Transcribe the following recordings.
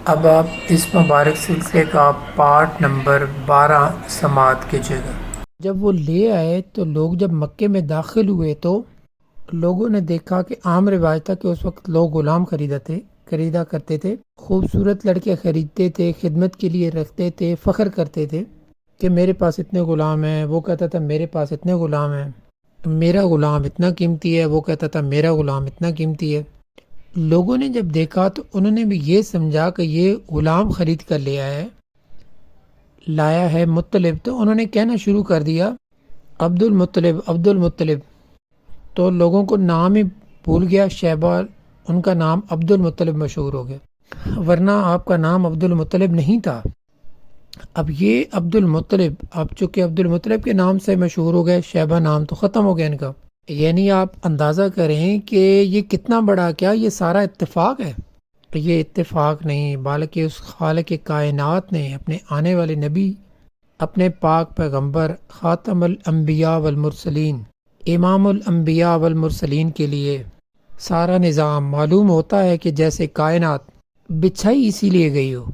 اب آپ اس مبارک سلسلے کا پارٹ نمبر 12 سماعت کیجیے گا۔ جب وہ لے آئے تو لوگ جب مکے میں داخل ہوئے تو لوگوں نے دیکھا کہ عام روایت تھا کہ اس وقت لوگ غلام خریدا کرتے تھے، خوبصورت لڑکے خریدتے تھے، خدمت کے لیے رکھتے تھے، فخر کرتے تھے کہ میرے پاس اتنے غلام ہیں، وہ کہتا تھا میرے پاس اتنے غلام ہیں، میرا غلام اتنا قیمتی ہے، وہ کہتا تھا میرا غلام اتنا قیمتی ہے۔ لوگوں نے جب دیکھا تو انہوں نے بھی یہ سمجھا کہ یہ غلام خرید کر لایا ہے مطلب، تو انہوں نے کہنا شروع کر دیا عبد المطلب عبد المطلب، تو لوگوں کو نام ہی بھول گیا، شیبہ ان کا نام عبد المطلب مشہور ہو گیا، ورنہ آپ کا نام عبد المطلب نہیں تھا۔ اب یہ عبد المطلب اب چونکہ عبد المطلب کے نام سے مشہور ہو گئے، شیبہ نام تو ختم ہو گیا ان کا۔ یعنی آپ اندازہ کریں کہ یہ کتنا بڑا، کیا یہ سارا اتفاق ہے؟ یہ اتفاق نہیں، بلکہ اس خالق کائنات نے اپنے آنے والے نبی، اپنے پاک پیغمبر خاتم الانبیاء والمرسلین، امام الانبیاء والمرسلین کے لیے سارا نظام معلوم ہوتا ہے کہ جیسے کائنات بچھائی اسی لیے گئی ہو،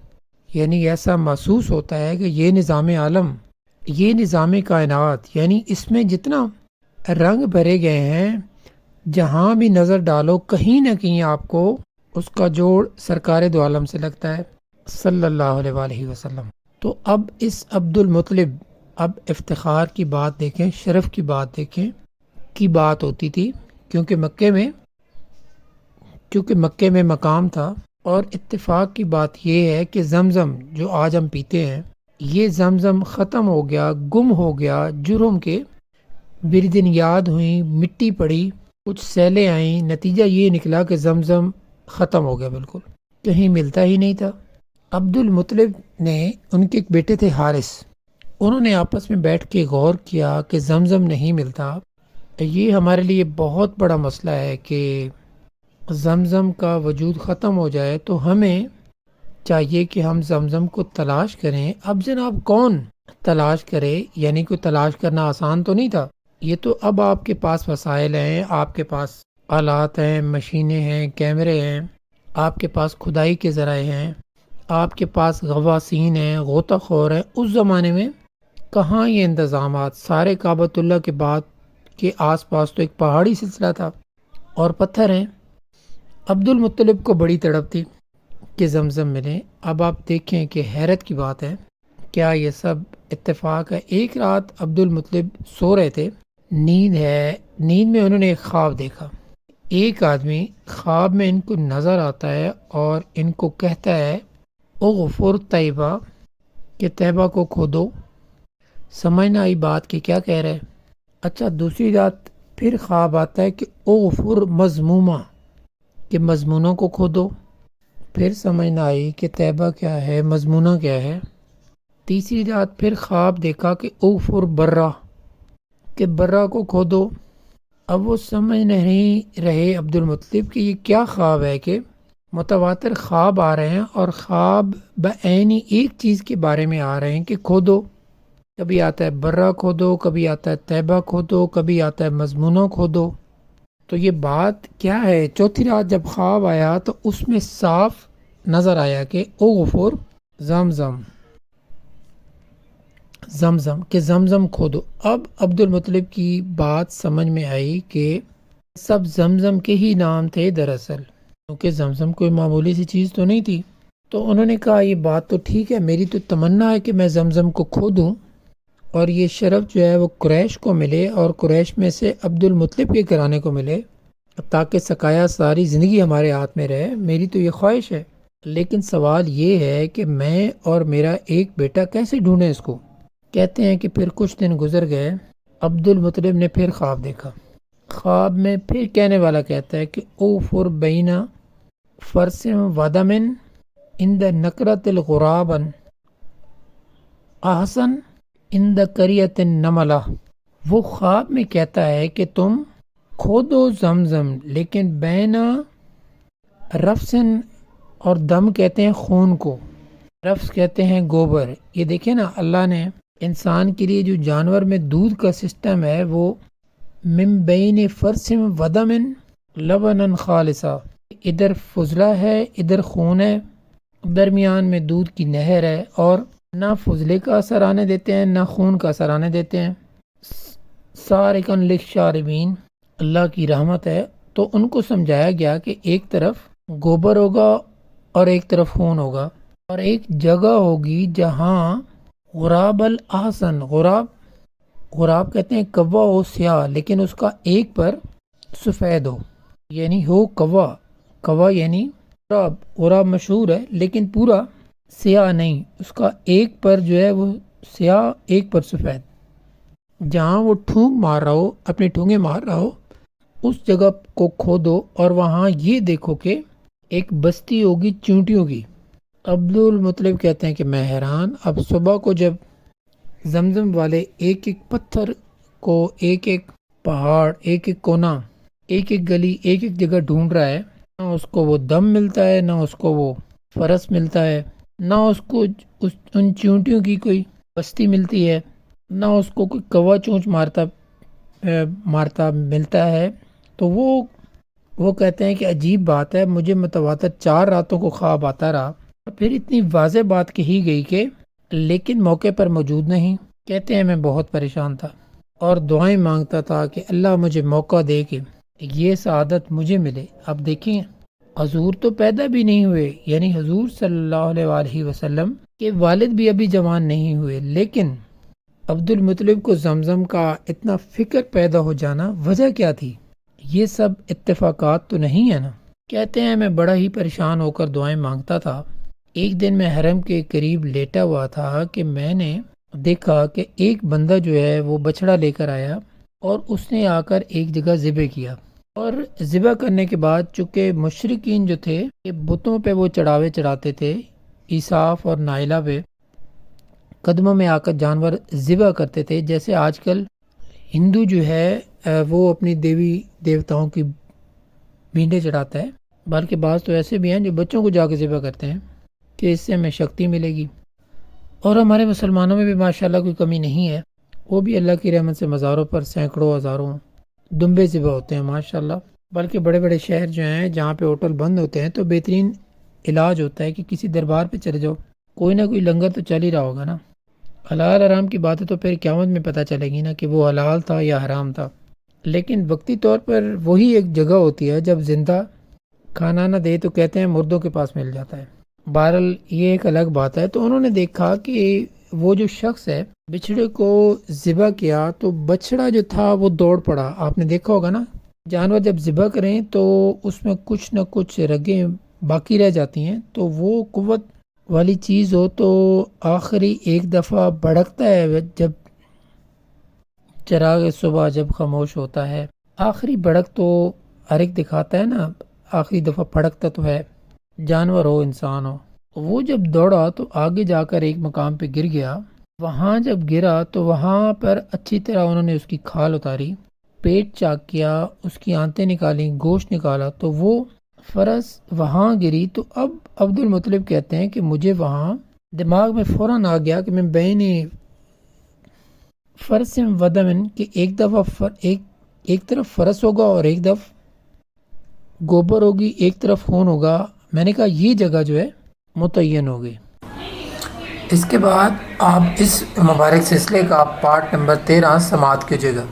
یعنی ایسا محسوس ہوتا ہے کہ یہ نظام عالم، یہ نظام کائنات، یعنی اس میں جتنا رنگ بھرے گئے ہیں، جہاں بھی نظر ڈالو کہیں نہ کہیں آپ کو اس کا جوڑ سرکار دو عالم سے لگتا ہے صلی اللہ علیہ وآلہ وسلم۔ تو اب اس عبد المطلب، اب افتخار کی بات دیکھیں، شرف کی بات دیکھیں، کی بات ہوتی تھی کیونکہ مکے میں مقام تھا، اور اتفاق کی بات یہ ہے کہ زمزم جو آج ہم پیتے ہیں، یہ زمزم ختم ہو گیا، گم ہو گیا، جرم کے بردن یاد ہوئیں، مٹی پڑی، کچھ سیلیں آئیں، نتیجہ یہ نکلا کہ زمزم ختم ہو گیا، بالکل کہیں ملتا ہی نہیں تھا۔ عبد المطلب نے، ان کے ایک بیٹے تھے حارث، انہوں نے آپس میں بیٹھ کے غور کیا کہ زمزم نہیں ملتا، یہ ہمارے لیے بہت بڑا مسئلہ ہے کہ زمزم کا وجود ختم ہو جائے، تو ہمیں چاہیے کہ ہم زمزم کو تلاش کریں۔ اب جناب کون تلاش کرے؟ یعنی کوئی تلاش کرنا آسان تو نہیں تھا، یہ تو اب آپ کے پاس وسائل ہیں، آپ کے پاس آلات ہیں، مشینیں ہیں، کیمرے ہیں، آپ کے پاس کھدائی کے ذرائع ہیں، آپ کے پاس غواصین ہیں، غوطہ خور ہیں۔ اس زمانے میں کہاں یہ انتظامات؟ سارے کعبۃ اللہ کے بعد کے آس پاس تو ایک پہاڑی سلسلہ تھا اور پتھر ہیں۔ عبد المطلب کو بڑی تڑپ تھی کہ زمزم ملے۔ اب آپ دیکھیں کہ حیرت کی بات ہے، کیا یہ سب اتفاق ہے؟ ایک رات عبد المطلب سو رہے تھے، نیند ہے، نیند میں انہوں نے ایک خواب دیکھا، ایک آدمی خواب میں ان کو نظر آتا ہے اور ان کو کہتا ہے اغفر طیبہ، کہ طیبہ کو کھودو۔ سمجھ نہ آئی بات کہ کیا کہہ رہے۔ اچھا، دوسری رات پھر خواب آتا ہے کہ اغفر مضمومہ، کہ مضمونوں کو کھودو۔ پھر سمجھ نہ آئی کہ طیبہ کیا ہے، مضمونہ کیا ہے۔ تیسری رات پھر خواب دیکھا کہ اغفر برہ، کہ برہ کو کھودو۔ اب وہ سمجھ نہیں رہے عبد المطلب کہ یہ کیا خواب ہے، کہ متواتر خواب آ رہے ہیں اور خواب بعینی ایک چیز کے بارے میں آ رہے ہیں کہ کھودو، کبھی آتا ہے برہ کھودو، کبھی آتا ہے طیبہ کھودو، کبھی آتا ہے مضمونہ کھودو۔ تو یہ بات کیا ہے؟ چوتھی رات جب خواب آیا تو اس میں صاف نظر آیا کہ اغفر زمزم، زمزم، کہ زمزم کھودو۔ اب عبد المطلب کی بات سمجھ میں آئی کہ سب زمزم کے ہی نام تھے دراصل، کیونکہ زمزم کوئی معمولی سی چیز تو نہیں تھی۔ تو انہوں نے کہا یہ بات تو ٹھیک ہے، میری تو تمنا ہے کہ میں زمزم کو کھودوں اور یہ شرف جو ہے وہ قریش کو ملے، اور قریش میں سے عبد المطلب کے گھرانے کو ملے، تاکہ سقایا ساری زندگی ہمارے ہاتھ میں رہے، میری تو یہ خواہش ہے۔ لیکن سوال یہ ہے کہ میں اور میرا ایک بیٹا کیسے ڈھونڈیں اس کو؟ کہتے ہیں کہ پھر کچھ دن گزر گئے، عبد المطلب نے پھر خواب دیکھا۔ خواب میں پھر کہنے والا کہتا ہے کہ اوفر بینا فرسم ودمن اند نکرت الغرابن احسن اند کریت نملہ۔ وہ خواب میں کہتا ہے کہ تم کھودو زمزم، لیکن بینا رفسن، اور دم کہتے ہیں خون کو، رفس کہتے ہیں گوبر۔ یہ دیکھیں نا، اللہ نے انسان کے لیے جو جانور میں دودھ کا سسٹم ہے، وہ من بین فرسم ودمن لبنا خالصا، ادھر فضلہ ہے، ادھر خون ہے، درمیان میں دودھ کی نہر ہے، اور نہ فضلے کا اثر آنے دیتے ہیں نہ خون کا اثر آنے دیتے ہیں۔ سارقن للشاربین، اللہ کی رحمت ہے۔ تو ان کو سمجھایا گیا کہ ایک طرف گوبر ہوگا اور ایک طرف خون ہوگا، اور ایک جگہ ہوگی جہاں غراب الاحسن، غراب کہتے ہیں کوا ہو سیاہ، لیکن اس کا ایک پر سفید ہو، یعنی ہو کوا یعنی غراب مشہور ہے لیکن پورا سیاہ نہیں، اس کا ایک پر جو ہے وہ سیاہ ایک پر سفید۔ جہاں وہ ٹھونگ مار رہا ہو، اپنے ٹھونگے مار رہا ہو، اس جگہ کو کھودو اور وہاں یہ دیکھو کہ ایک بستی ہوگی چونٹیوں کی۔ عبد المطلب کہتے ہیں کہ میں حیران، اب صبح کو جب زمزم والے ایک ایک پتھر کو، ایک ایک پہاڑ، ایک ایک کونا، ایک ایک گلی، ایک ایک جگہ ڈھونڈ رہا ہے، نہ اس کو وہ دم ملتا ہے، نہ اس کو وہ فرس ملتا ہے، نہ اس کو ان چونٹیوں کی کوئی بستی ملتی ہے، نہ اس کو کوئی کوا چونچ مارتا ملتا ہے۔ تو وہ کہتے ہیں کہ عجیب بات ہے، مجھے متواتر 4 راتوں کو خواب آتا رہا، اور پھر اتنی واضح بات کہی گئی کہ لیکن موقع پر موجود نہیں۔ کہتے ہیں میں بہت پریشان تھا اور دعائیں مانگتا تھا کہ اللہ مجھے موقع دے کہ یہ سعادت مجھے ملے۔ اب دیکھیں، حضور تو پیدا بھی نہیں ہوئے، یعنی حضور صلی اللہ علیہ وآلہ وسلم کے والد بھی ابھی جوان نہیں ہوئے، لیکن عبد المطلب کو زمزم کا اتنا فکر پیدا ہو جانا وجہ کیا تھی؟ یہ سب اتفاقات تو نہیں ہے نا؟ کہتے ہیں میں بڑا ہی پریشان ہو کر دعائیں مانگتا تھا۔ ایک دن میں حرم کے قریب لیٹا ہوا تھا کہ میں نے دیکھا کہ ایک بندہ جو ہے وہ بچڑا لے کر آیا، اور اس نے آ کر ایک جگہ ذبح کیا، اور ذبح کرنے کے بعد چونکہ مشرکین جو تھے کہ بتوں پہ وہ چڑھاوے چڑھاتے تھے، عیساف اور نائلہ پہ قدموں میں آ کر جانور ذبح کرتے تھے، جیسے آج کل ہندو جو ہے وہ اپنی دیوی دیوتاؤں کی بھینڈیں چڑھاتا ہے، بلکہ بعض تو ایسے بھی ہیں جو بچوں کو جا کے ذبح کرتے ہیں کہ اس سے ہمیں شکتی ملے گی۔ اور ہمارے مسلمانوں میں بھی ماشاءاللہ کوئی کمی نہیں ہے، وہ بھی اللہ کی رحمت سے مزاروں پر سینکڑوں ہزاروں دمبے ذبح ہوتے ہیں ماشاءاللہ۔ بلکہ بڑے بڑے شہر جو ہیں جہاں پہ ہوٹل بند ہوتے ہیں تو بہترین علاج ہوتا ہے کہ کسی دربار پہ چلے جاؤ، کوئی نہ کوئی لنگر تو چل ہی رہا ہوگا نا۔ حلال حرام کی باتیں تو پھر قیامت میں پتہ چلے گی نا کہ وہ حلال تھا یا حرام تھا، لیکن وقتی طور پر وہی ایک جگہ ہوتی ہے جب زندہ کھانا نہ دے تو کہتے ہیں مردوں کے پاس مل جاتا ہے۔ بہرحال یہ ایک الگ بات ہے۔ تو انہوں نے دیکھا کہ وہ جو شخص ہے بچھڑے کو ذبح کیا، تو بچڑا جو تھا وہ دوڑ پڑا۔ آپ نے دیکھا ہوگا نا، جانور جب ذبح کریں تو اس میں کچھ نہ کچھ رگیں باقی رہ جاتی ہیں، تو وہ قوت والی چیز ہو تو آخری ایک دفعہ بھڑکتا ہے، جب چراغ صبح جب خاموش ہوتا ہے، آخری بھڑک تو ہر ایک دکھاتا ہے نا، آخری دفعہ بھڑکتا تو ہے، جانور ہو انسان ہو۔ وہ جب دوڑا تو آگے جا کر ایک مقام پہ گر گیا، وہاں جب گرا تو وہاں پر اچھی طرح انہوں نے اس کی کھال اتاری، پیٹ چاک کیا، اس کی آنتیں نکالی، گوشت نکالا، تو وہ فرس وہاں گری۔ تو اب عبد المطلب کہتے ہیں کہ مجھے وہاں دماغ میں فوراً آ گیا کہ میں بین فرس ودمن کہ ایک دفعہ ایک طرف فرس ہوگا اور ایک طرف گوبر ہوگی، ایک طرف خون ہوگا۔ میں نے کہا یہ جگہ جو ہے متعین ہوگی۔ اس کے بعد آپ اس مبارک سلسلے کا پارٹ نمبر 13 سماعت کیجیے گا۔